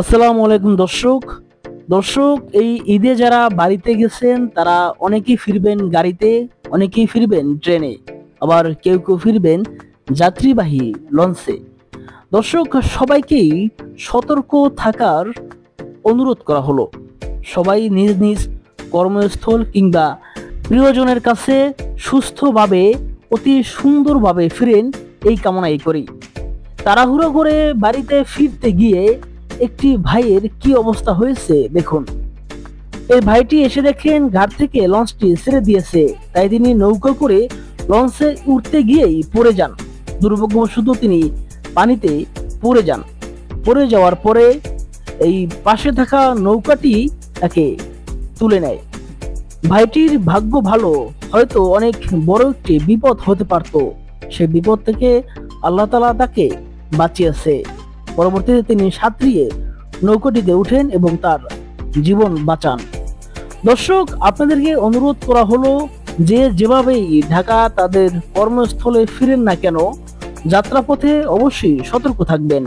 আসসালামু আলাইকুম দর্শক। এই ঈদে যারা বাড়িতে গেছেন তারা অনেকেই ফিরবেন গাড়িতে, অনেকেই ফিরবেন ট্রেনে, আবার কেউ কেউ ফিরবেন যাত্রীবাহী লঞ্চে। দর্শক, সবাইকেই সতর্ক থাকার অনুরোধ করা হলো। সবাই নিজ নিজ কর্মস্থল কিংবা প্রিয়জনের কাছে সুস্থভাবে, অতি সুন্দরভাবে ফিরেন, এই কামনাই করি। তাড়াহুড়ো করে বাড়িতে ফিরতে গিয়ে একটি ভাইয়ের কি অবস্থা হয়েছে দেখুন। এই ভাইটি এসে দেখেন ঘাট থেকে লঞ্চটি ছেড়ে দিয়েছে, তাই তিনি নৌকা করে লঞ্চে উঠতে গিয়েই পড়ে যান। দুর্ভাগ্যবশত তিনি পানিতে পড়ে যান। পড়ে যাওয়ার পরে এই পাশে থাকা নৌকাটি তাকে তুলে নেয়। ভাইটির ভাগ্য ভালো, হয়তো অনেক বড় একটি বিপদ হতে পারত। সে বিপদ থেকে আল্লাহ তাআলা তাকে বাঁচিয়েছে। পরবর্তীতে তিনি সাঁতরিয়ে নৌকাটিতে উঠেন এবং তার জীবন বাঁচান। দর্শক, আপনাদেরকে অনুরোধ করা হলো যে যেভাবেই ঢাকা তাদের কর্মস্থলে ফিরেন না কেন, যাত্রাপথে অবশ্যই সতর্ক থাকবেন।